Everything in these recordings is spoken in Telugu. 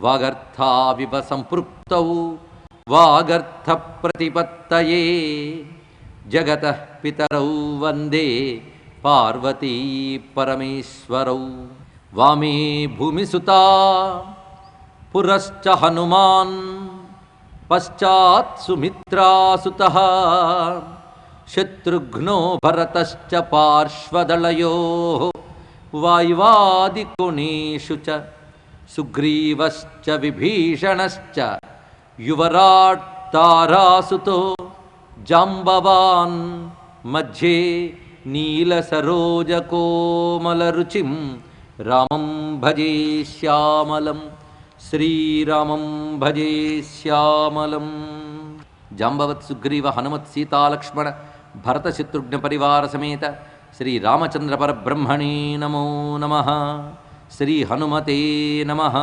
వాగర్థావివ సంపృక్తౌ వాగర్థ ప్రతిపత్తయే జగతః పితరౌ వందే పార్వతీ పరమేశ్వరౌ. వామే భూమిసుతా పురశ్చ హనుమాన్ పశ్చాత్ సుమిత్రాసుతః శత్రుఘ్నో భరతశ్చ పార్శ్వదళయోః వాయువాదికోణేషు చ సుగ్రీవశ్చ విభీషణశ్చ యువరాట్ తారాసుతో జాంబవాన్ మధ్యే నీలసరోజకోమలరుచిం రామం భజే శ్యామలం. శ్రీరామం భజే శ్యామలం. జాంబవత్ సుగ్రీవ హనుమత్ సీతాలక్ష్మణ భరత శత్రుఘ్న పరివార సమేత శ్రీ రామచంద్ర పరబ్రహ్మణే నమో నమః. శ్రీ హనుమతే నమః.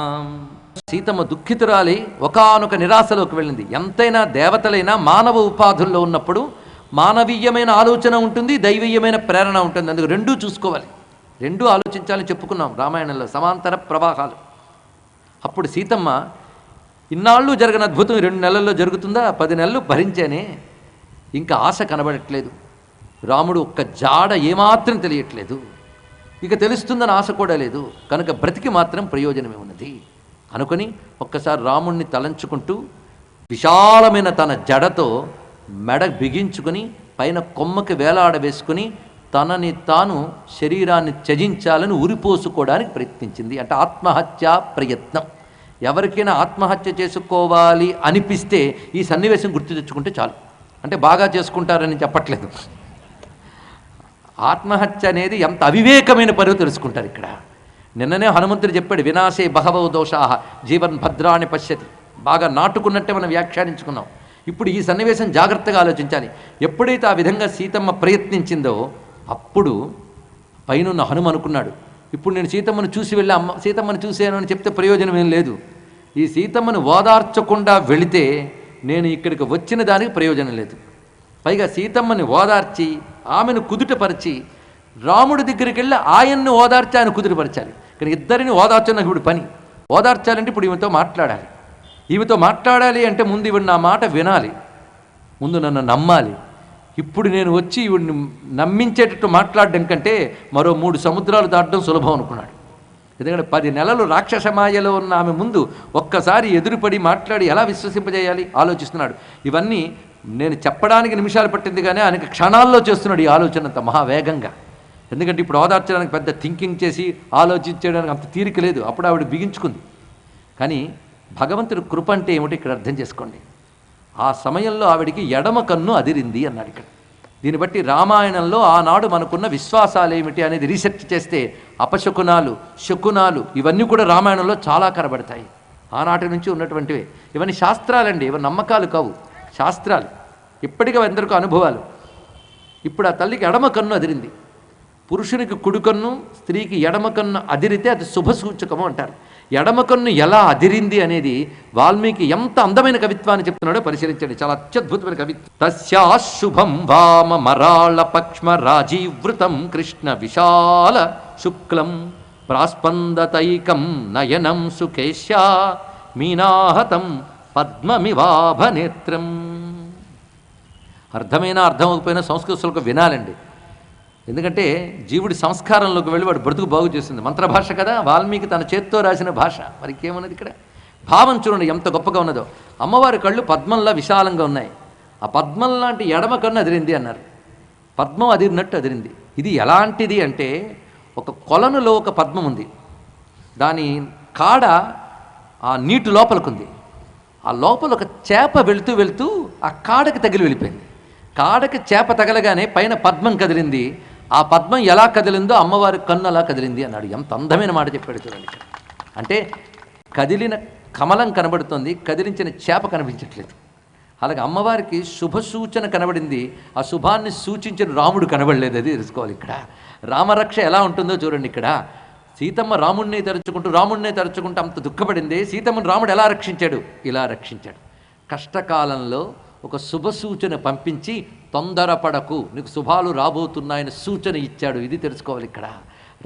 సీతమ్మ దుఃఖితురాలి ఒకానొక నిరాశలోకి వెళ్ళింది. ఎంతైనా దేవతలైనా మానవ ఉపాధుల్లో ఉన్నప్పుడు మానవీయమైన ఆలోచన ఉంటుంది, దైవీయమైన ప్రేరణ ఉంటుంది. అందుకు రెండూ చూసుకోవాలి, రెండూ ఆలోచించాలని చెప్పుకున్నాం రామాయణంలో, సమాంతర ప్రవాహాలు. అప్పుడు సీతమ్మ ఇన్నాళ్ళు జరగని అద్భుతం 2 నెలల్లో జరుగుతుందా, 10 నెలలు భరించానే, ఇంకా ఆశ కనబడట్లేదు, రాముడు ఒక్క జాడ ఏమాత్రం తెలియట్లేదు, ఇక తెలుస్తుందని ఆశ కూడా లేదు, కనుక బ్రతికి మాత్రం ప్రయోజనమే ఉన్నది అనుకొని ఒక్కసారి రాముణ్ణి తలంచుకుంటూ విశాలమైన తన జడతో మెడ బిగించుకొని పైన కొమ్మకి వేలాడవేసుకుని తనని తాను శరీరాన్ని త్యజించాలని ఉరిపోసుకోవడానికి ప్రయత్నించింది. అంటే ఆత్మహత్యా ప్రయత్నం. ఎవరికైనా ఆత్మహత్య చేసుకోవాలి అనిపిస్తే ఈ సన్నివేశం గుర్తు తెచ్చుకుంటే చాలు. అంటే బాగా చేసుకుంటారని చెప్పట్లేదు, ఆత్మహత్య అనేది ఎంత అవివేకమైన పరువు తెలుసుకుంటారు ఇక్కడ. నిన్ననే హనుమంతుడు చెప్పాడు, వినాశే బహవో దోషాః జీవన్ భద్రాన్ని పశ్యతి. బాగా నాటుకున్నట్టే మనం వ్యాఖ్యానించుకున్నాం. ఇప్పుడు ఈ సన్నివేశం జాగ్రత్తగా ఆలోచించాలి. ఎప్పుడైతే ఆ విధంగా సీతమ్మ ప్రయత్నించిందో అప్పుడు పైనున్న హనుమ అనుకున్నాడు, ఇప్పుడు నేను సీతమ్మను చూసి వెళ్ళి సీతమ్మను చూశాను అని చెప్తే ప్రయోజనం ఏం లేదు, ఈ సీతమ్మను ఓదార్చకుండా వెళితే నేను ఇక్కడికి వచ్చిన దానికి ప్రయోజనం లేదు. పైగా సీతమ్మని ఓదార్చి ఆమెను కుదుటపరిచి రాముడి దగ్గరికి వెళ్ళి ఆయన్ను ఓదార్చి ఆయన కుదుటపరచాలి. కానీ ఇద్దరిని ఓదార్చడం ఇప్పుడు పని. ఓదార్చాలంటే ఇప్పుడు ఈమెతో మాట్లాడాలి. ఈమెతో మాట్లాడాలి అంటే ముందు ఈవిడ నా మాట వినాలి, ముందు నన్ను నమ్మాలి. ఇప్పుడు నేను వచ్చి ఈవిడిని నమ్మించేటట్టు మాట్లాడడం కంటే మరో 3 సముద్రాలు దాటడం సులభం అనుకున్నాడు. ఎందుకంటే 10 నెలలు రాక్షసమాయలో ఉన్న ఆమె ముందు ఒక్కసారి ఎదురుపడి మాట్లాడి ఎలా విశ్వసింపజేయాలి ఆలోచిస్తున్నాడు. ఇవన్నీ నేను చెప్పడానికి నిమిషాలు పట్టింది కానీ ఆయనకి క్షణాల్లో చేస్తున్నాడు ఈ ఆలోచన అంత మహావేగంగా. ఎందుకంటే ఇప్పుడు ఓదార్చడానికి పెద్ద థింకింగ్ చేసి ఆలోచించడానికి అంత తీరిక లేదు. అప్పుడు ఆవిడ బిగించుకుంది. కానీ భగవంతుడి కృప అంటే ఏమిటో ఇక్కడ అర్థం చేసుకోండి. ఆ సమయంలో ఆవిడికి ఎడమ కన్ను అదిరింది అన్నాడు ఇక్కడ. దీన్ని బట్టి రామాయణంలో ఆనాడు మనకున్న విశ్వాసాలు ఏమిటి అనేది రీసెర్చ్ చేస్తే అపశకునాలు, శకునాలు ఇవన్నీ కూడా రామాయణంలో చాలా కనబడతాయి. ఆనాటి నుంచి ఉన్నటువంటివే. ఇవన్నీ శాస్త్రాలండి, ఇవన్నీ నమ్మకాలు కావు, శాస్త్రాలు. ఇప్పటికీ ఎందరికో అనుభవాలు. ఇప్పుడు ఆ తల్లికి ఎడమ కన్ను అదిరింది. పురుషునికి కుడి కన్ను, స్త్రీకి ఎడమ కన్ను అదిరితే అది శుభసూచకము అంటారు. ఎడమ కన్ను ఎలా అదిరింది అనేది వాల్మీకి ఎంత అందమైన కవిత్వాన్ని చెప్తున్నాడో పరిశీలించండి. చాలా అత్యద్భుతమైన కవిత్వం. తస్యాశుభం వామ మరాళ పక్ష్మ రాజీవృతం కృష్ణ విశాల శుక్లం ప్రాస్పందతైకం నయనం సుకేశ్యా మీనాహతం పద్మమివాభనేత్రం. అర్థమైనా అర్థం అవ్వకపోయినా సంస్కృత శ్లోకం వినాలండి. ఎందుకంటే జీవుడి సంస్కారంలోకి వెళ్ళి వాడు బ్రతుకు బాగు చేస్తుంది. మంత్రభాష కదా, వాల్మీకి తన చేత్తో రాసిన భాష. మరి ఇంకేమున్నది ఇక్కడ? భావం చూడండి ఎంత గొప్పగా ఉన్నదో. అమ్మవారి కళ్ళు పద్మంలా విశాలంగా ఉన్నాయి. ఆ పద్మం లాంటి ఎడమ కన్ను అదిరింది అన్నారు. పద్మం అదిరినట్టు అదిరింది. ఇది ఎలాంటిది అంటే, ఒక కొలనులో ఒక పద్మం ఉంది, దాని కాడ ఆ నీటి లోపలికుంది. ఆ లోపల ఒక చేప వెళుతూ వెళుతూ ఆ కాడకి తగిలి వెళ్ళిపోయింది. కాడకి చేప తగలగానే పైన పద్మం కదిలింది. ఆ పద్మం ఎలా కదిలిందో అమ్మవారి కన్ను అలా కదిలింది అన్నాడు. ఎంత అందమైన మాట చెప్పాడు చూడండి. అంటే కదిలిన కమలం కనబడుతోంది, కదిలించిన చేప కనిపించట్లేదు. అలాగే అమ్మవారికి శుభ సూచన కనబడింది, ఆ శుభాన్ని సూచించిన రాముడు కనబడలేదు. అది తెలుసుకోవాలి ఇక్కడ. రామరక్ష ఎలా ఉంటుందో చూడండి ఇక్కడ. సీతమ్మ రాముణ్ణి తరుచుకుంటూ అంత దుఃఖపడింది. సీతమ్మను రాముడు ఎలా రక్షించాడు? ఇలా రక్షించాడు. కష్టకాలంలో ఒక శుభ సూచన పంపించి తొందరపడకు, నీకు శుభాలు రాబోతున్నాయని సూచన ఇచ్చాడు. ఇది తెలుసుకోవాలి ఇక్కడ.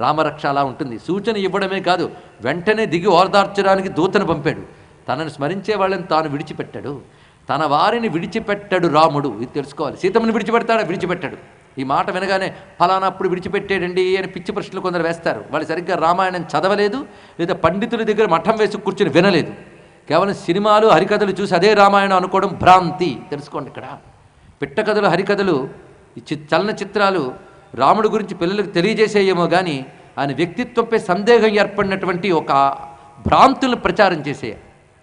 రామరక్ష అలా ఉంటుంది. సూచన ఇవ్వడమే కాదు, వెంటనే దిగి ఓదార్చడానికి దూతను పంపాడు. తనను స్మరించే వాళ్ళని తాను విడిచిపెట్టాడు. తన వారిని విడిచిపెట్టాడు రాముడు. ఇది తెలుసుకోవాలి. సీతమ్మని విడిచిపెడతాడా? విడిచిపెట్టాడు. ఈ మాట వినగానే ఫలానా అప్పుడు విడిచిపెట్టాడండి అని పిచ్చి ప్రశ్నలు కొందరు వేస్తారు. వాళ్ళు సరిగ్గా రామాయణం చదవలేదు, లేదా పండితుల దగ్గర మఠం వేసి కూర్చొని వినలేదు. కేవలం సినిమాలు హరికథలు చూసి అదే రామాయణం అనుకోవడం భ్రాంతి. తెలుసుకోండి. ఇక్కడ పిట్టకథలు హరికథలు చలనచిత్రాలు రాముడి గురించి పిల్లలకు తెలియజేసేయేమో కానీ ఆయన వ్యక్తిత్వంపై సందేహం ఏర్పడినటువంటి ఒక భ్రాంతులను ప్రచారం చేసే,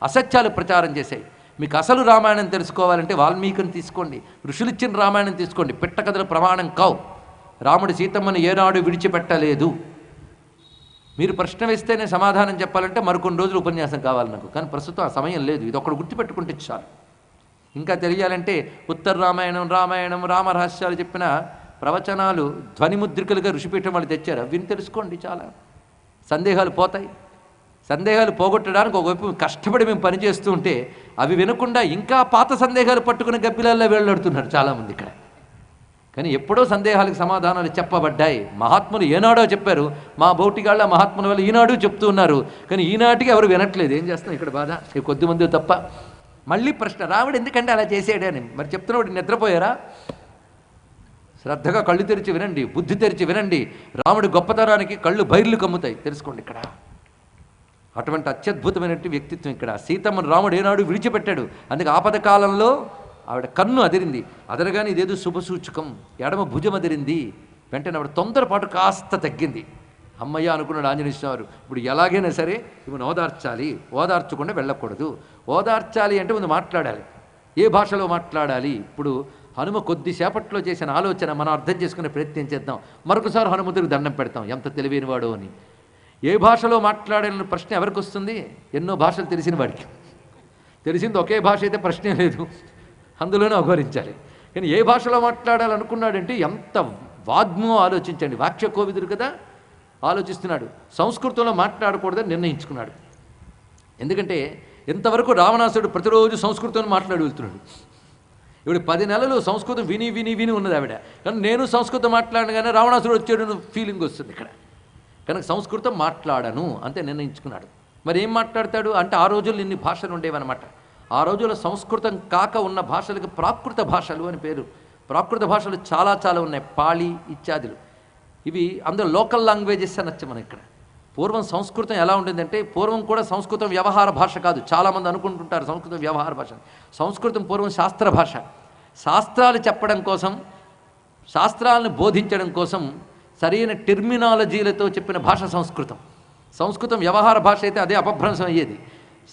అసత్యాలు ప్రచారం చేసాయి. మీకు అసలు రామాయణం తెలుసుకోవాలంటే వాల్మీకిని తీసుకోండి, ఋషులిచ్చిన రామాయణం తీసుకోండి. పిట్టకథలు ప్రమాణం కావు. రాముడు సీతమ్మని ఏనాడు విడిచిపెట్టలేదు. మీరు ప్రశ్న వేస్తేనే సమాధానం చెప్పాలంటే మరికొన్ని రోజులు ఉపన్యాసం కావాలి నాకు, కానీ ప్రస్తుతం ఆ సమయం లేదు. ఇది ఒకటి గుర్తుపెట్టుకుంటే చాలు. ఇంకా తెలియాలంటే ఉత్తర రామాయణం, రామరహస్యాలు చెప్పిన ప్రవచనాలు ధ్వనిముద్రికలుగా ఋషిపీఠం వాళ్ళు తెచ్చారు. విని తెలుసుకోండి. చాలా సందేహాలు పోతాయి. సందేహాలు పోగొట్టడానికి ఒకవైపు కష్టపడి మేము పనిచేస్తూ ఉంటే అవి వినకుండా ఇంకా పాత సందేహాలు పట్టుకుని గబ్బిలాల్లో వెళ్ళాడుతున్నారు చాలామంది ఇక్కడ. కానీ ఎప్పుడో సందేహాలకు సమాధానాలు చెప్పబడ్డాయి. మహాత్ములు ఏనాడో చెప్పారు. మా బౌటిగాళ్ళ మహాత్ముల వల్ల ఈనాడు చెప్తూ ఉన్నారు. కానీ ఈనాటికి ఎవరు వినట్లేదు. ఏం చేస్తాం ఇక్కడ బాధ? కొద్దిమంది తప్ప. మళ్ళీ ప్రశ్న, రాముడు ఎందుకంటే అలా చేసాడని. మరి చెప్తున్నవాడు నిద్రపోయారా? శ్రద్ధగా కళ్ళు తెరిచి వినండి, బుద్ధి తెరిచి వినండి. రాముడి గొప్పతనానికి కళ్ళు బైర్లు కమ్ముతాయి. తెలుసుకోండి. ఇక్కడ అటువంటి అత్యద్భుతమైనటువంటి వ్యక్తిత్వం. ఇక్కడ సీతమ్మను రాముడు ఏనాడు విడిచిపెట్టాడు. అందుకే ఆపద కాలంలో ఆవిడ కన్ను అదిరింది. అదరగానే ఇదేదో శుభసూచకం. ఎడమ భుజం అదిరింది. వెంటనే ఆవిడ తొందరపాటు కాస్త తగ్గింది. అమ్మయ్య అనుకున్నాడు ఆంజనేయ స్వామి. ఇప్పుడు ఎలాగైనా సరే ఇవన్నీ ఓదార్చాలి, ఓదార్చకుండా వెళ్ళకూడదు. ఓదార్చాలి అంటే ముందు మాట్లాడాలి. ఏ భాషలో మాట్లాడాలి? ఇప్పుడు హనుమ కొద్దిసేపట్లో చేసిన ఆలోచన మనం అర్థం చేసుకునే ప్రయత్నం చేద్దాం. మరొకసారి హనుమంతుడికి దండం పెడతాం, ఎంత తెలివైనవాడు అని. ఏ భాషలో మాట్లాడాలన్న ప్రశ్న ఎవరికి వస్తుంది? ఎన్నో భాషలు తెలిసిన వాడికి. తెలిసింది ఒకే భాష అయితే ప్రశ్నే లేదు, అందులోనే అవహరించాలి. కానీ ఏ భాషలో మాట్లాడాలనుకున్నాడంటే ఎంత వాగ్మో ఆలోచించండి. వాక్య కోవిదుడు కదా, ఆలోచిస్తున్నాడు. సంస్కృతంలో మాట్లాడకూడదని నిర్ణయించుకున్నాడు. ఎందుకంటే ఎంతవరకు రావణాసుడు ప్రతిరోజు సంస్కృతంలో మాట్లాడి వెళ్తున్నాడు. ఇప్పుడు 10 నెలలు సంస్కృతం విని విని విని ఉన్నది ఆవిడ. కానీ నేను సంస్కృతం మాట్లాడగానే రావణాసుడు వచ్చాడు ఫీలింగ్ వస్తుంది ఇక్కడ. కనుక సంస్కృతం మాట్లాడను అంతే నిర్ణయించుకున్నాడు. మరి ఏం మాట్లాడతాడు అంటే, ఆ రోజుల్లో ఇన్ని భాషలు ఉండేవన్నమాట. ఆ రోజుల్లో సంస్కృతం కాక ఉన్న భాషలకు ప్రాకృత భాషలు అని పేరు. ప్రాకృత భాషలు చాలా చాలా ఉన్నాయి, పాళీ ఇత్యాదులు. ఇవి అందరూ లోకల్ లాంగ్వేజెస్ అనొచ్చు మనం ఇక్కడ. పూర్వం సంస్కృతం ఎలా ఉంటుందంటే, పూర్వం కూడా సంస్కృతం వ్యవహార భాష కాదు. చాలామంది అనుకుంటుంటారు సంస్కృతం వ్యవహార భాష. సంస్కృతం పూర్వం శాస్త్ర భాష. శాస్త్రాలు చెప్పడం కోసం, శాస్త్రాలను బోధించడం కోసం సరైన టెర్మినాలజీలతో చెప్పిన భాష సంస్కృతం. సంస్కృతం వ్యవహార భాష అయితే అదే అపభ్రంశం అయ్యేది,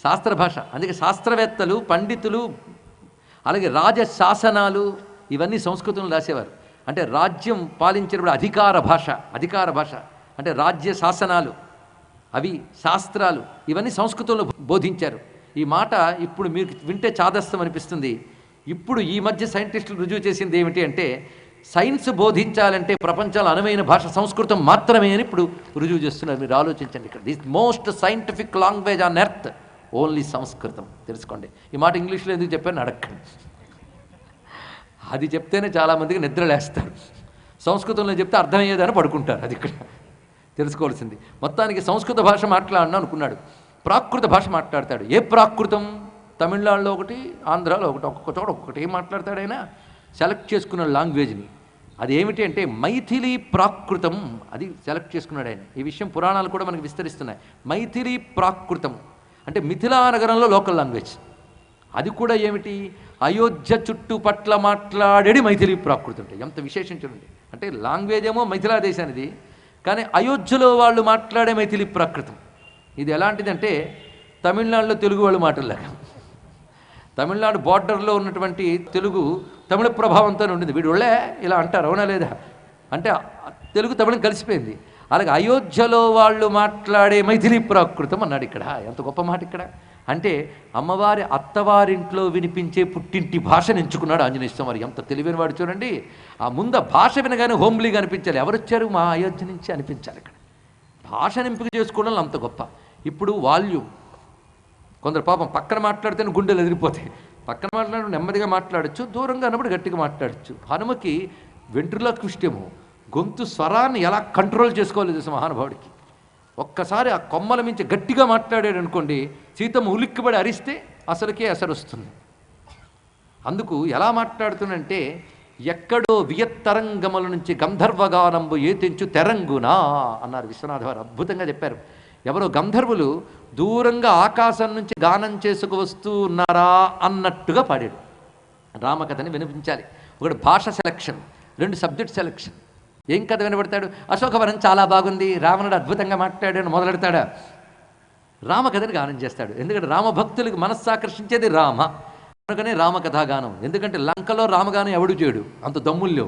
శాస్త్ర భాష. అందుకే శాస్త్రవేత్తలు, పండితులు, అలాగే రాజశాసనాలు ఇవన్నీ సంస్కృతంలో రాసేవారు. అంటే రాజ్యం పాలించినప్పుడు అధికార భాష. అధికార భాష అంటే రాజ్య శాసనాలు, అవి శాస్త్రాలు, ఇవన్నీ సంస్కృతంలో బోధించారు. ఈ మాట ఇప్పుడు మీకు వింటే చాదస్తం అనిపిస్తుంది. ఇప్పుడు ఈ మధ్య సైంటిస్టులు రుజువు చేసింది ఏమిటి అంటే, సైన్స్ బోధించాలంటే ప్రపంచంలో అనువైన భాష సంస్కృతం మాత్రమే అని ఇప్పుడు రుజువు చేస్తున్నారు. మీరు ఆలోచించండి. ఇక్కడ the most scientific language on earth only సంస్కృతం. తెలుసుకోండి. ఈ మాట ఇంగ్లీష్లో ఎందుకు చెప్పాను అడగండి. అది చెప్తేనే చాలామందికి నిద్ర లేస్తారు. సంస్కృతంలో చెప్తే అర్థమయ్యేదని పడుకుంటారు. అది ఇక్కడ తెలుసుకోవాల్సింది. మొత్తానికి సంస్కృత భాష మాట్లాడినా అనుకున్నాడు. ప్రాకృత భాష మాట్లాడతాడు. ఏ ప్రాకృతం? తమిళనాడులో ఒకటి, ఆంధ్రాలో ఒకటి, ఒక్కొక్క చోట ఒక్కొక్కటి. ఏం మాట్లాడతాడు ఆయన? సెలెక్ట్ చేసుకున్న లాంగ్వేజ్ని. అది ఏమిటి అంటే మైథిలీ ప్రాకృతం. అది సెలెక్ట్ చేసుకున్నాడు ఆయన. ఈ విషయం పురాణాలు కూడా మనకు విస్తరిస్తున్నాయి. మైథిలీ ప్రాకృతం అంటే మిథిలా నగరంలో లోకల్ లాంగ్వేజ్. అది కూడా ఏమిటి? అయోధ్య చుట్టుపట్ల మాట్లాడేది మైథిలీ ప్రాకృతం. అంటే ఎంత విశేషించండి. అంటే లాంగ్వేజ్ ఏమో మిథిలా దేశానిది, కానీ అయోధ్యలో వాళ్ళు మాట్లాడే మైథిలీ ప్రాకృతం. ఇది ఎలాంటిదంటే తమిళనాడులో తెలుగు వాళ్ళు మాటల్లాగా. తమిళనాడు బార్డర్లో ఉన్నటువంటి తెలుగు తమిళ ప్రభావంతో ఉండింది. వీడు ఒళ్ళే ఇలా అంటారు, అవునా లేదా? అంటే తెలుగు తమిళం కలిసిపోయింది. అలాగే అయోధ్యలో వాళ్ళు మాట్లాడే మైథిలీ ప్రాకృతం అన్నాడు ఇక్కడ. ఎంత గొప్ప మాట ఇక్కడ. అంటే అమ్మవారి అత్తవారింట్లో వినిపించే పుట్టింటి భాషను ఎంచుకున్నాడు ఆంజనేయ స్వామి. ఎంత తెలివైన వాడు చూడండి. ఆ ముందు భాష వినగానే హోమ్లీగా అనిపించాలి. ఎవరొచ్చారు? మా అయోధ్య నుంచి అనిపించాలి. ఇక్కడ భాషను ఎంపిక చేసుకోవడంలో అంత గొప్ప. ఇప్పుడు వాల్యూమ్. కొందరు పాపం పక్కన మాట్లాడితేనే గుండెలు ఎదిరిపోతాయి. పక్కన మాట్లాడు నెమ్మదిగా మాట్లాడచ్చు, దూరంగా అన్నప్పుడు గట్టిగా మాట్లాడచ్చు. హనుమకి వెంట్రులాక్విస్ట్ ఏమో గొంతు స్వరాన్ని ఎలా కంట్రోల్ చేసుకోవాలి తెలుసు మహానుభావుడికి. ఒక్కసారి ఆ కొమ్మల మించి గట్టిగా మాట్లాడాడు అనుకోండి, సీతమ్మ ఉలిక్కిపడి అరిస్తే అసలుకే అసలు వస్తుంది. అందుకు ఎలా మాట్లాడుతున్నంటే, ఎక్కడో వియత్తరంగముల నుంచి గంధర్వగానంబు ఏతించు తెరంగునా అన్నారు విశ్వనాథ వారు. అద్భుతంగా చెప్పారు. ఎవరో గంధర్వులు దూరంగా ఆకాశం నుంచి గానం చేసుకు వస్తూ ఉన్నారా అన్నట్టుగా పాడాడు. రామకథని వినిపించాలి. ఒకటి భాష సెలక్షన్, రెండు సబ్జెక్ట్ సెలక్షన్. ఏం కథ వినబడతాడు? అశోకవనం చాలా బాగుంది, రావణుడు అద్భుతంగా మాట్లాడాడు మొదలెడతాడా? రామకథని గానం చేస్తాడు. ఎందుకంటే రామభక్తులకు మనస్సు ఆకర్షించేది రామ, కనుకనే రామకథాగానం. ఎందుకంటే లంకలో రామగానం ఎవడు చేయడు, అంత దమ్ముల్లో.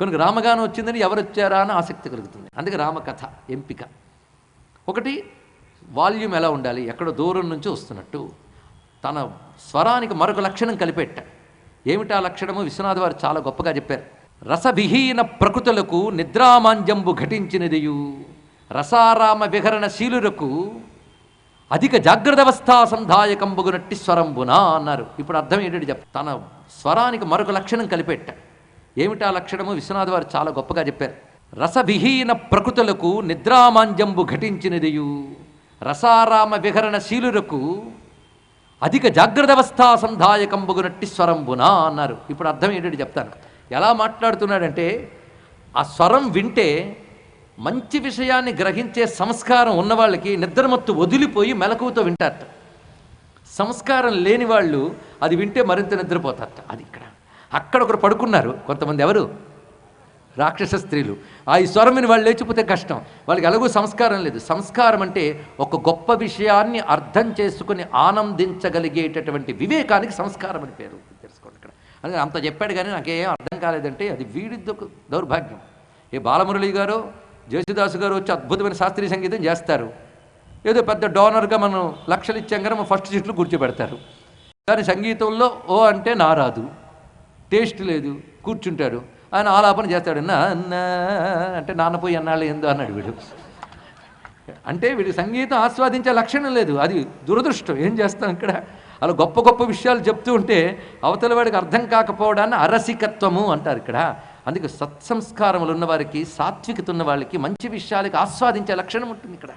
కనుక రామగానం వచ్చిందని ఎవరు వచ్చారా అని ఆసక్తి కలుగుతుంది. అందుకే రామకథ ఎంపిక. ఒకటి వాల్యూమ్ ఎలా ఉండాలి, ఎక్కడో దూరం నుంచి వస్తున్నట్టు. తన స్వరానికి మరొక లక్షణం కలిపెట్ట. ఏమిటా లక్షణము? విశ్వనాథ వారు చాలా గొప్పగా చెప్పారు. రసవిహీన ప్రకృతులకు నిద్రామాంజంబు ఘటించినదియు రసారామ విహరణ శీలురకు అధిక జాగ్రత్తవస్థా సంధాయకంబుగునట్టి స్వరంబునా అన్నారు. ఇప్పుడు అర్థం ఏంటంటే తన స్వరానికి మరొక లక్షణం కలిపెట్ట. ఏమిటా లక్షణము? విశ్వనాథ వారు చాలా గొప్పగా చెప్పారు. రసవిహీన ప్రకృతులకు నిద్రామాంజంబు ఘటించినదియు రసారామ విహరణ శీలురకు అధిక జాగ్రత్తవస్థా సంధాయకంబుగునట్టి స్వరంబునా అన్నారు. ఇప్పుడు అర్థం ఏంటంటే చెప్తాను. ఎలా మాట్లాడుతున్నాడంటే, ఆ స్వరం వింటే మంచి విషయాన్ని గ్రహించే సంస్కారం ఉన్నవాళ్ళకి నిద్రమత్తు వదిలిపోయి మెలకువతో వింటారట. సంస్కారం లేని వాళ్ళు అది వింటే మరింత నిద్రపోతారట. అది ఇక్కడ. అక్కడ ఒకరు పడుకున్నారు కొంతమంది, ఎవరు? రాక్షస స్త్రీలు. ఈ స్వరమిని వాళ్ళు లేచిపోతే కష్టం. వాళ్ళకి ఎలాగో సంస్కారం లేదు. సంస్కారం అంటే ఒక గొప్ప విషయాన్ని అర్థం చేసుకుని ఆనందించగలిగేటటువంటి వివేకానికి సంస్కారం అని పేరు. తెలుసుకోండి ఇక్కడ. అందుకని అంత చెప్పాడు కానీ నాకేం అర్థం కాలేదంటే అది వీడి దౌర్భాగ్యం. ఏ బాలమురళి గారు, జేసుదాసు గారు వచ్చి అద్భుతమైన శాస్త్రీయ సంగీతం చేస్తారు. ఏదో పెద్ద డోనర్గా మనం లక్షలు ఇచ్చాం కానీ మనం ఫస్ట్ సీట్లు కూర్చోబెడతారు. కానీ సంగీతంలో ఓ అంటే నా రాదు, టేస్ట్ లేదు, కూర్చుంటాడు. ఆయన ఆలాపన చేస్తాడు. అంటే నాన్నపోయి అన్నాళ్ళు ఏందో అన్నాడు వీడు. అంటే వీడి సంగీతం ఆస్వాదించే లక్షణం లేదు. అది దురదృష్టం. ఏం చేస్తాం ఇక్కడ? అలా గొప్ప గొప్ప విషయాలు చెప్తూ ఉంటే అవతల వాడికి అర్థం కాకపోవడాన్ని అరసికత్వము అంటారు ఇక్కడ. అందుకే సత్సంస్కారములు ఉన్నవారికి, సాత్వికత ఉన్న వాళ్ళకి మంచి విషయాలకి ఆస్వాదించే లక్షణం ఉంటుంది ఇక్కడ.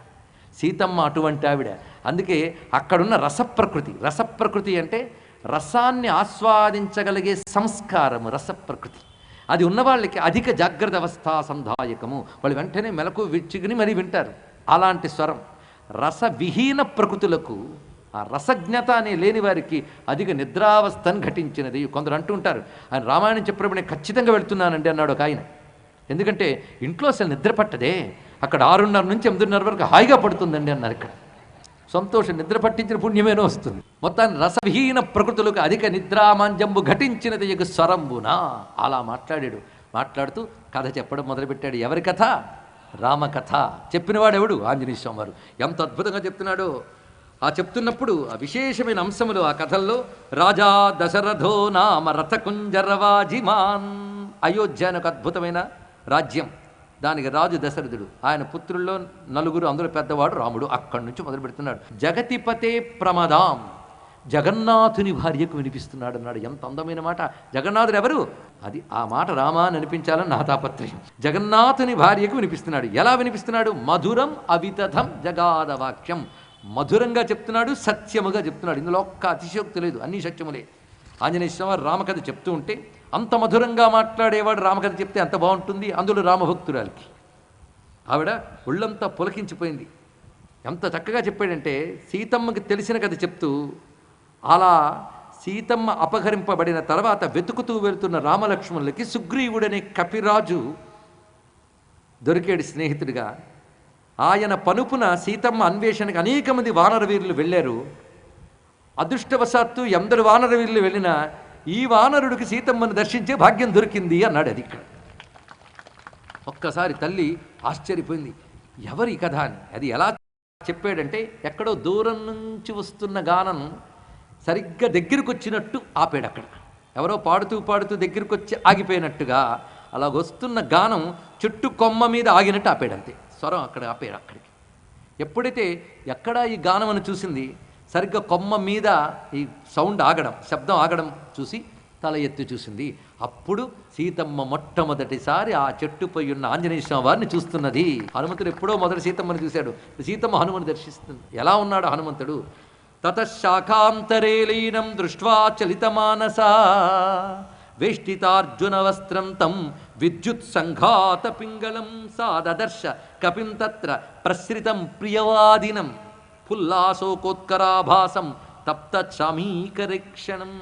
సీతమ్మ అటువంటి ఆవిడ. అందుకే అక్కడున్న రసప్రకృతి. రసప్రకృతి అంటే రసాన్ని ఆస్వాదించగలిగే సంస్కారము, రసప్రకృతి. అది ఉన్నవాళ్ళకి అధిక జాగ్రత్త అవస్థా సంధాయకము. వాళ్ళు వెంటనే మెలకు విచ్చిగిని మరీ వింటారు. అలాంటి స్వరం. రసవిహీన ప్రకృతులకు, ఆ రసజ్ఞత అనే లేని వారికి అధిక నిద్రావస్థను ఘటించినది. కొందరు అంటుంటారు, ఆయన రామాయణం చెప్పినప్పుడు నేను ఖచ్చితంగా వెళ్తున్నానండి అన్నాడు ఒక ఆయన. ఎందుకంటే ఇంట్లో అసలు నిద్ర పట్టదే, అక్కడ 6:30 నుంచి 8:30 వరకు హాయిగా పడుతుందండి అన్నారు. ఇక్కడ సంతోషం, నిద్ర పట్టించిన పుణ్యమేనో వస్తుంది. మొత్తాన్ని రసవిహీన ప్రకృతులకు అధిక నిద్రామాంజంబు ఘటించినది యగు స్వరంబునా అలా మాట్లాడాడు. మాట్లాడుతూ కథ చెప్పడం మొదలుపెట్టాడు. ఎవరి కథ? రామకథ. చెప్పినవాడెవడు? ఆంజనేయ స్వామి వారు. ఎంత అద్భుతంగా చెప్తున్నాడో. ఆ చెప్తున్నప్పుడు ఆ విశేషమైన అంశములు ఆ కథల్లో, రాజా దశరథో నామ రథకుంజరవాజిమాన్. అయోధ్య అని ఒక అద్భుతమైన రాజ్యం. దానికి రాజు దశరథుడు. ఆయన పుత్రుల్లో 4, అందులో పెద్దవాడు రాముడు. అక్కడి నుంచి మొదలు పెడుతున్నాడు. జగతిపతే ప్రమదాం, జగన్నాథుని భార్యకు వినిపిస్తున్నాడు అన్నాడు. ఎంత అందమైన మాట. జగన్నాథుడు ఎవరు? అది ఆ మాట రామా అని అనిపించాలని నా తాపత్రయం. జగన్నాథుని భార్యకు వినిపిస్తున్నాడు. ఎలా వినిపిస్తున్నాడు? మధురం అవితథం జగాద వాక్యం. మధురంగా చెప్తున్నాడు, సత్యముగా చెప్తున్నాడు. ఇందులో ఒక్క అతిశయోక్తి లేదు, అన్నీ సత్యములే. ఆంజనేయ స్వామి రామకథ చెప్తూ ఉంటే అంత మధురంగా మాట్లాడేవాడు రామకథ చెప్తే అంత బాగుంటుంది. అందులో రామభక్తురాలికి ఆవిడ ఒళ్ళంతా పులకించిపోయింది. ఎంత చక్కగా చెప్పాడంటే, సీతమ్మకి తెలిసిన కథ చెప్తూ, అలా సీతమ్మ అపహరింపబడిన తర్వాత వెతుకుతూ వెళుతున్న రామలక్ష్మణులకి సుగ్రీవుడనే కపిరాజు దొరికాడు స్నేహితుడిగా. ఆయన పనుపున సీతమ్మ అన్వేషణకు అనేక మంది వానర వీరులు వెళ్ళారు. అదృష్టవశాత్తు ఎందరు వానర వీరులు వెళ్ళినా ఈ వానరుడికి సీతమ్మను దర్శించే భాగ్యం దొరికింది అన్నాడు. అది ఇక్కడ ఒక్కసారి తల్లి ఆశ్చర్యపోయింది, ఎవరి కథ అని. అది ఎలా చెప్పాడంటే, ఎక్కడో దూరం నుంచి వస్తున్న గానం సరిగ్గా దగ్గరికి వచ్చినట్టు ఆపాడు. అక్కడ ఎవరో పాడుతూ పాడుతూ దగ్గరికి వచ్చి ఆగిపోయినట్టుగా అలా వస్తున్న గానం చెట్టు కొమ్మ మీద ఆగినట్టు ఆపాడు. అంతే, స్వరం అక్కడ ఆపాడు. అక్కడికి ఎప్పుడైతే ఎక్కడ ఈ గానం అని చూసింది, సరిగ్గా కొమ్మ మీద ఈ సౌండ్ ఆగడం, శబ్దం ఆగడం చూసి తల ఎత్తి చూసింది. అప్పుడు సీతమ్మ మొట్టమొదటిసారి ఆ చెట్టుపై ఉన్న ఆంజనేయ స్వామి వారిని చూస్తున్నది. హనుమంతుడు ఎప్పుడో మొదటి సీతమ్మని చూశాడు, సీతమ్మ హనుమని దర్శిస్తుంది. ఎలా ఉన్నాడు హనుమంతుడు? తతశాఖాంతరే లీనం దృష్ట్వా చలితమానసా వేష్టితార్జున వస్త్రం తం విద్యుత్ సంఘాత పింగళం సాదర్శ కపిం తత్ర ప్రసృతం ప్రియవాదినం పుల్లాసోకోత్కరాభాసం తప్త చామీకరీక్షణం.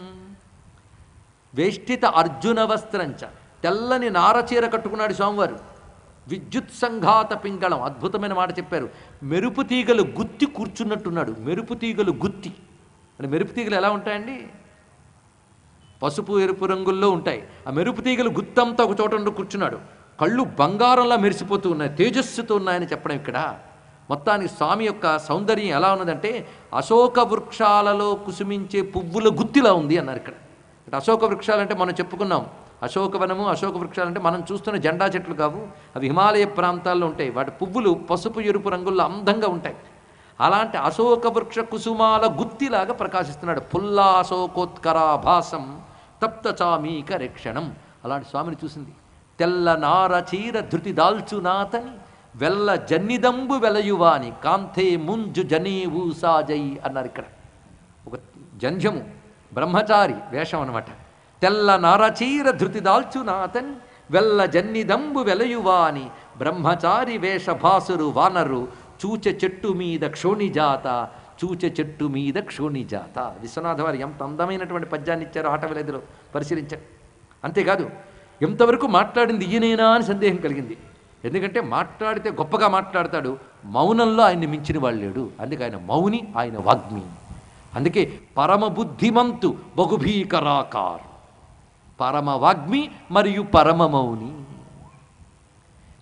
వేష్టిత అర్జున వస్త్రంచ, తెల్లని నారచీర కట్టుకున్నాడు స్వామివారు. విద్యుత్ సంఘాత పింగళం, అద్భుతమైన మాట చెప్పారు. మెరుపు తీగలు గుత్తి కూర్చున్నట్టున్నాడు. మెరుపు తీగలు గుత్తి అంటే మెరుపు తీగలు ఎలా ఉంటాయండి? పసుపు ఎరుపు రంగుల్లో ఉంటాయి. ఆ మెరుపు తీగలు గుత్తంతా ఒక చోట ఉండి కూర్చున్నాడు. కళ్ళు బంగారంలా మెరిసిపోతూ ఉన్నాయి, తేజస్సుతో ఉన్నాయని చెప్పడం ఇక్కడ. మొత్తానికి స్వామి యొక్క సౌందర్యం ఎలా ఉన్నదంటే అశోక వృక్షాలలో కుసుమించే పువ్వుల గుత్తిలా ఉంది అన్నారు ఇక్కడ. అంటే అశోక వృక్షాలంటే మనం చెప్పుకున్నాం, అశోకవనము అశోక వృక్షాలంటే మనం చూస్తున్న జెండా చెట్లు కావు, అవి హిమాలయ ప్రాంతాల్లో ఉంటాయి. వాటి పువ్వులు పసుపు ఎరుపు రంగుల్లో అందంగా ఉంటాయి. అలాంటి అశోక వృక్ష కుసుమాల గుత్తిలాగా ప్రకాశిస్తున్నాడు. పుల్లాశోకోత్కరాభాసం తప్త చామీక రక్షణం. అలాంటి స్వామిని చూసింది. తెల్ల నార చీర ధృతి దాల్చునాతని వెల్ల జన్నిదంబు వెలయువాని కాంతే ముంజు జనీవు సాజై అన్నారు ఇక్కడ. ఒక జంధ్యము బ్రహ్మచారి వేషం అనమాట. తెల్ల నారచీర ధృతి దాల్చునాతని వెల్ల జన్నిదంబు వెలయువాని బ్రహ్మచారి వేషభాసురు వానరు చూచె చెట్టు మీద క్షోణిజాత చూచె చెట్టు మీద క్షోణిజాత. విశ్వనాథ వారు ఎంత అందమైనటువంటి పద్యాన్ని ఇచ్చారో ఆటవిలేదులో పరిశీలించారు. అంతేకాదు ఎంతవరకు మాట్లాడింది ఈయనేనా అని సందేహం కలిగింది. ఎందుకంటే మాట్లాడితే గొప్పగా మాట్లాడతాడు, మౌనంలో ఆయన్ని మించిన వాళ్ళు లేడు. అందుకే ఆయన మౌని, ఆయన వాగ్మి. అందుకే పరమ బుద్ధిమంతు బహుభీకరాకార్, పరమ వాగ్మి మరియు పరమ మౌని.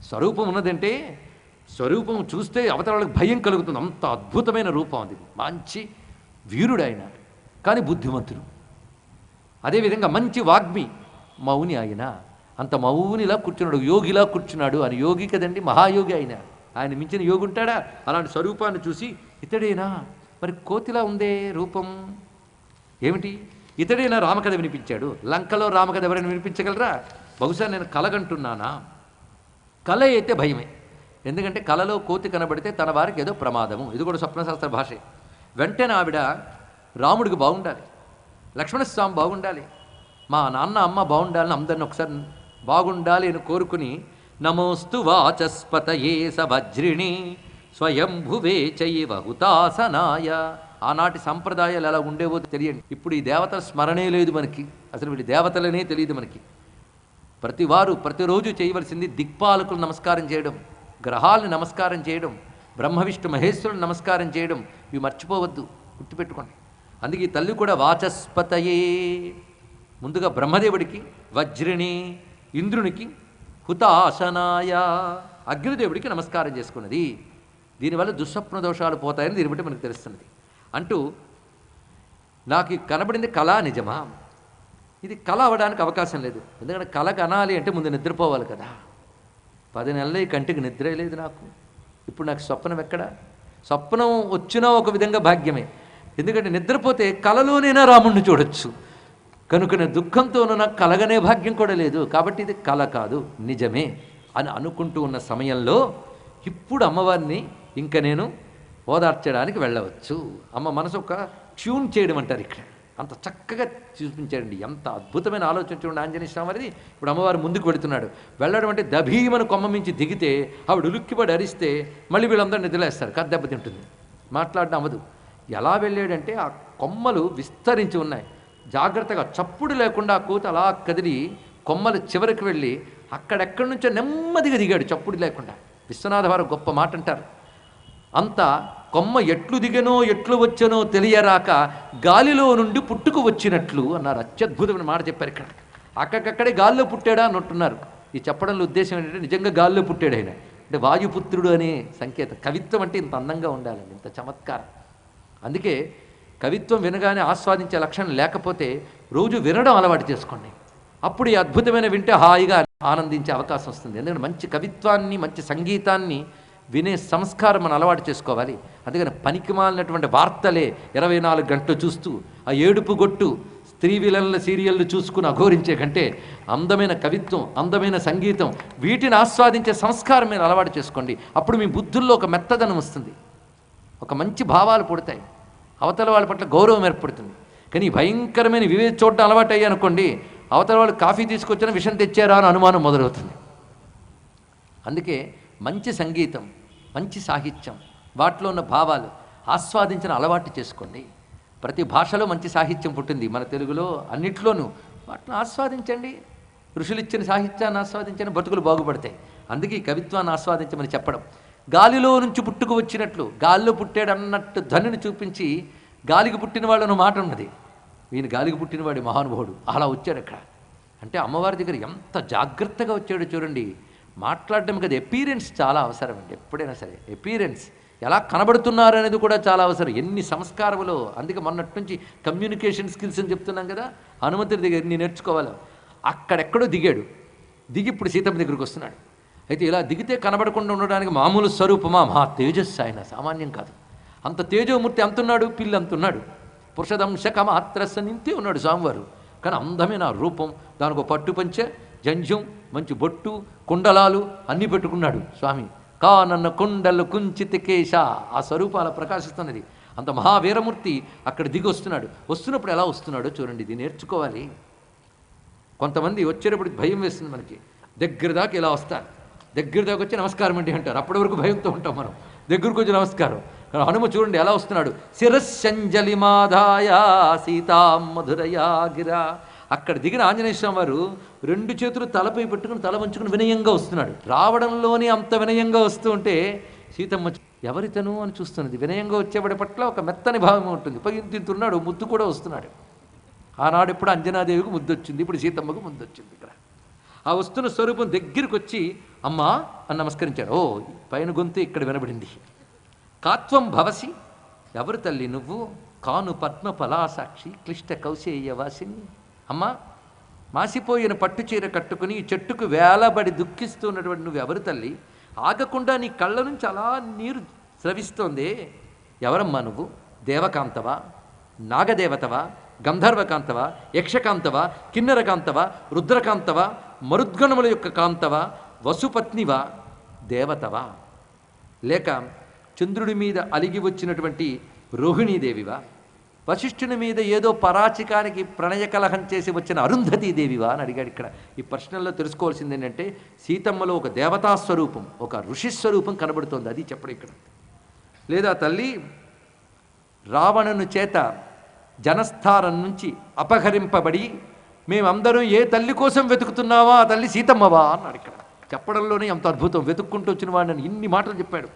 స్వరూపం ఉన్నదంటే స్వరూపం చూస్తే అవతల వాళ్ళకి భయం కలుగుతుంది. అంత అద్భుతమైన రూపం అది. మంచి వీరుడు ఆయన, కానీ బుద్ధిమంతుడు. అదేవిధంగా మంచి వాగ్మి, మౌని ఆయన. అంత మౌనిలా కూర్చున్నాడు, యోగిలా కూర్చున్నాడు. అని యోగి కదండి, మహాయోగి ఆయన. ఆయన మించిన యోగి ఉంటాడా? అలాంటి స్వరూపాన్ని చూసి ఇతడేనా, మరి కోతిలా ఉందే రూపం ఏమిటి, ఇతడేనా రామకథ వినిపించాడు. లంకలో రామకథ ఎవరైనా వినిపించగలరా? బహుశా నేను కలగంటున్నానా? కల అయితే భయమే. ఎందుకంటే కలలో కోతి కనబడితే తన వారికి ఏదో ప్రమాదము. ఇది కూడా స్వప్నశాస్త్ర భాషే. వెంటనే ఆవిడ రాముడికి బాగుండాలి, లక్ష్మణస్వామి బాగుండాలి, మా నాన్న అమ్మ బాగుండాలని అందరిని ఒకసారి బాగుండాలి అని కోరుకుని నమోస్తు వాచస్పతయే సవజ్రిణి స్వయంభువే చైవ హుతాసనాయ. ఆనాటి సంప్రదాయాలు ఎలా ఉండేవో తెలియండి. ఇప్పుడు ఈ దేవతల స్మరణే లేదు మనకి, అసలు వీళ్ళు దేవతలనే తెలియదు మనకి. ప్రతివారు ప్రతిరోజు చేయవలసింది దిక్పాలకులు నమస్కారం చేయడం, గ్రహాలను నమస్కారం చేయడం, బ్రహ్మ విష్ణు మహేశ్వరుని నమస్కారం చేయడం. ఇవి మర్చిపోవద్దు, గుర్తుపెట్టుకోండి. అందుకే ఈ తల్లి కూడా వాచస్పతయే, ముందుగా బ్రహ్మదేవుడికి, వజ్రిణి ఇంద్రునికి, హుతాసనాయ అగ్నిదేవుడికి నమస్కారం చేసుకున్నది. దీనివల్ల దుస్వప్న దోషాలు పోతాయని దీన్ని బట్టి మనకు తెలుస్తున్నది. అంటూ నాకు కనబడింది కళ నిజమా? ఇది కళ అవ్వడానికి అవకాశం లేదు. ఎందుకంటే కళ కనాలి అంటే ముందు నిద్రపోవాలి కదా. 10 నెలలు ఈ కంటికి నిద్రే లేదు నాకు. ఇప్పుడు నాకు స్వప్నం ఎక్కడ? స్వప్నం వచ్చినా ఒక విధంగా భాగ్యమే. ఎందుకంటే నిద్రపోతే కళలోనైనా రాముణ్ణి చూడొచ్చు. కనుక దుఃఖంతోనూ నాకు కలగనే భాగ్యం కూడా లేదు. కాబట్టి ఇది కళ కాదు, నిజమే అని అనుకుంటూ ఉన్న సమయంలో ఇప్పుడు అమ్మవారిని ఇంకా నేను ఓదార్చడానికి వెళ్ళవచ్చు. అమ్మ మనసు ఒక ట్యూన్ చేయడం అంటారు ఇక్కడ. అంత చక్కగా చూపించాడండి. ఎంత అద్భుతమైన ఆలోచన చూడండి ఆంజనేయ స్వామి వారిది. ఇప్పుడు అమ్మవారు ముందుకు వెళుతున్నాడు. వెళ్ళడం అంటే దభీమను కొమ్మ మించి దిగితే ఆవిడ ఉలుక్కిపడి అరిస్తే మళ్ళీ వీళ్ళందరూ నిద్రలేస్తారు, కథ దెబ్బతింటుంది, మాట్లాడడం అవ్వదు. ఎలా వెళ్ళాడంటే ఆ కొమ్మలు విస్తరించి ఉన్నాయి. జాగ్రత్తగా చప్పుడు లేకుండా ఆ కోత అలా కదిలి కొమ్మల చివరికి వెళ్ళి అక్కడెక్కడి నుంచో నెమ్మదిగా దిగాడు చప్పుడు లేకుండా. విశ్వనాథ వారు గొప్ప మాట అంటారు, అంత కొమ్మ ఎట్లు దిగనో ఎట్లు వచ్చనో తెలియరాక గాలిలో నుండి పుట్టుకు వచ్చినట్లు అన్నారు. అత్యద్భుతమైన మాట చెప్పారు ఇక్కడ. అక్కడికక్కడే గాల్లో పుట్టాడా అన్నట్టున్నారు. ఈ చెప్పడంలో ఉద్దేశం ఏంటంటే నిజంగా గాల్లో పుట్టాడు ఆయన, అంటే వాయుపుత్రుడు అనే సంకేతం. కవిత్వం అంటే ఇంత అందంగా ఉండాలండి, ఇంత చమత్కారం. అందుకే కవిత్వం వినగానే ఆస్వాదించే లక్షణం లేకపోతే రోజు వినడం అలవాటు చేసుకోండి. అప్పుడు ఈ అద్భుతమైన వింటే హాయిగా ఆనందించే అవకాశం వస్తుంది. ఎందుకంటే మంచి కవిత్వాన్ని, మంచి సంగీతాన్ని వినే సంస్కారం మనం అలవాటు చేసుకోవాలి. అందుకని పనికిమాలినటువంటి వార్తలే 24 గంటలు చూస్తూ ఆ ఏడుపు గొట్టు స్త్రీ విలన్ల సీరియళ్ళు చూసుకుని అఘోరించే కంటే అందమైన కవిత్వం, అందమైన సంగీతం, వీటిని ఆస్వాదించే సంస్కారం మీరు అలవాటు చేసుకోండి. అప్పుడు మీ బుద్ధుల్లో ఒక మెత్తదనం వస్తుంది, ఒక మంచి భావాలు పుడతాయి, అవతల వాళ్ళ పట్ల గౌరవం ఏర్పడుతుంది. కానీ భయంకరమైన వివేచ చూడటం అలవాటు అయ్యి అనుకోండి, అవతల వాళ్ళు కాఫీ తీసుకొచ్చిన విషయం తెచ్చారా అని అనుమానం మొదలవుతుంది. అందుకే మంచి సంగీతం, మంచి సాహిత్యం, వాటిలో ఉన్న భావాలు ఆస్వాదించిన అలవాటు చేసుకోండి. ప్రతి భాషలో మంచి సాహిత్యం పుట్టింది, మన తెలుగులో అన్నిట్లోనూ. వాటిని ఆస్వాదించండి, ఋషులు ఇచ్చిన సాహిత్యాన్ని ఆస్వాదించండి, బతుకులు బాగుపడతాయి. అందుకే ఈ కవిత్వాన్ని ఆస్వాదించమని చెప్పడం. గాలిలో నుంచి పుట్టుకు వచ్చినట్లు, గాలిలో పుట్టాడు అన్నట్టు ధ్వనిని చూపించి గాలికి పుట్టిన వాళ్ళను మాట ఉన్నది, ఈయన గాలికి పుట్టినవాడి మహానుభావుడు అలా వచ్చాడు అక్కడ. అంటే అమ్మవారి దగ్గర ఎంత జాగ్రత్తగా వచ్చాడో చూడండి. మాట్లాడడం కదా, ఎపీరెన్స్ చాలా అవసరం అండి. ఎప్పుడైనా సరే ఎపీరెన్స్, ఎలా కనబడుతున్నారు అనేది కూడా చాలా అవసరం. ఎన్ని సంస్కారములో. అందుకే మొన్నటి నుంచి కమ్యూనికేషన్ స్కిల్స్ అని చెప్తున్నాం కదా, హనుమంతుడి దగ్గర ఎన్ని నేర్చుకోవాలి. అక్కడెక్కడో దిగాడు, దిగి ఇప్పుడు సీతమ్మ దగ్గరికి వస్తున్నాడు. అయితే ఇలా దిగితే కనబడకుండా ఉండడానికి మామూలు స్వరూపమా, మహా తేజస్సు, ఆయన సామాన్యం కాదు. అంత తేజోమూర్తి అంతున్నాడు, పిల్లి అంతున్నాడు, పురుషదంశకమాత్రస్స నింతే ఉన్నాడు స్వామివారు. కానీ అందమైన రూపం, దానికి ఒక పట్టు పంచె, జంజం, మంచి బొట్టు, కుండలాలు అన్నీ పెట్టుకున్నాడు స్వామి. కానన్న కుండలు కుంచిత కేశ, ఆ స్వరూపాల ప్రకాశిస్తున్నది. అంత మహావీరమూర్తి అక్కడ దిగి వస్తున్నాడు. వస్తున్నప్పుడు ఎలా వస్తున్నాడో చూడండి, ఇది నేర్చుకోవాలి. కొంతమంది వచ్చేటప్పుడు భయం వేస్తుంది మనకి, దగ్గర దాకా ఇలా వస్తారు, దగ్గర దాకా వచ్చి నమస్కారం అండి అంటారు. అప్పటి వరకు భయంతో ఉంటాం మనం, దగ్గరకు వచ్చి నమస్కారం. హనుమ చూడండి ఎలా వస్తున్నాడు, శిరస్సంజలి మాధాయ సీతాం మధురయా గిరా. అక్కడ దిగిన ఆంజనేయ స్వామి వారు రెండు చేతులు తలపై పెట్టుకుని తల వంచుకుని వినయంగా వస్తున్నాడు. రావడంలోనే అంత వినయంగా వస్తూ ఉంటే సీతమ్మ ఎవరితను అని చూస్తున్నది. వినయంగా వచ్చేవాడి పట్ల ఒక మెత్తని భావం ఉంటుంది. పగింతున్నాడు, ముద్దు కూడా వస్తున్నాడు. ఆనాడు ఇప్పుడు అంజనాదేవికి ముద్దు వచ్చింది, ఇప్పుడు సీతమ్మకు ముద్దు వచ్చింది. ఇక్కడ ఆ వస్తున్న స్వరూపం దగ్గరికి వచ్చి అమ్మా అని నమస్కరించాడు. ఓ పైన గొంతు ఇక్కడ వినబడింది. కాత్వం భవసి, ఎవరు తల్లి నువ్వు? కాను పద్మ ఫలాసాక్షి క్లిష్ట కౌశేయవాసిని. అమ్మా, మాసిపోయిన పట్టు చీర కట్టుకుని చెట్టుకు వేలబడి దుఃఖిస్తున్నటువంటి నువ్వు ఎవరు తల్లి? ఆగకుండా నీ కళ్ళ నుంచి అలా నీరు స్రవిస్తోంది. ఎవరమ్మా నువ్వు? దేవకాంతవా, నాగదేవతవా, గంధర్వకాంతవా, యక్షకాంతవా, కిన్నెరకాంతవా, రుద్రకాంతవా, మరుద్గణముల యొక్క కాంతవా, వసుపత్నివా, దేవతవా, లేక చంద్రుడి మీద అలిగి వచ్చినటువంటి రోహిణీదేవివా, వశిష్ఠుని మీద ఏదో పరాచికానికి ప్రణయ కలహం చేసి వచ్చిన అరుంధతీదేవివా అని అడిగాడు. ఇక్కడ ఈ ప్రశ్నల్లో తెలుసుకోవాల్సింది ఏంటంటే సీతమ్మలో ఒక దేవతాస్వరూపం, ఒక ఋషిస్వరూపం కనబడుతోంది, అది చెప్పడం ఇక్కడ. లేదా తల్లి రావణుని చేత జనస్థానం నుంచి అపహరింపబడి మేమందరం ఏ తల్లి కోసం వెతుకుతున్నావా ఆ తల్లి సీతమ్మవా అన్నాడు. ఇక్కడ చెప్పడంలోనే అంత అద్భుతం. వెతుక్కుంటూ వచ్చిన వాడిని ఇన్ని మాటలు చెప్పాడు.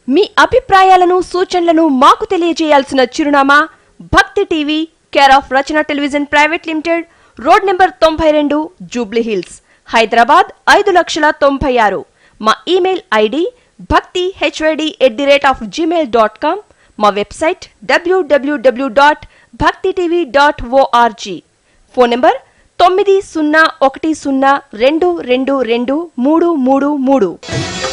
మీ అభిప్రాయాలను సూచనలను మాకు తెలియజేయాల్సిన చిరునామా భక్తి TV, care of Rachana television private limited, road number 92, Jubilee hills, Hyderabad 5,96,000. మా ఇమెయిల్ ఐడి bhaktihyd@gmail.com. మా వెబ్సైట్ www.bhaktitv.org. Phone number 901012222333.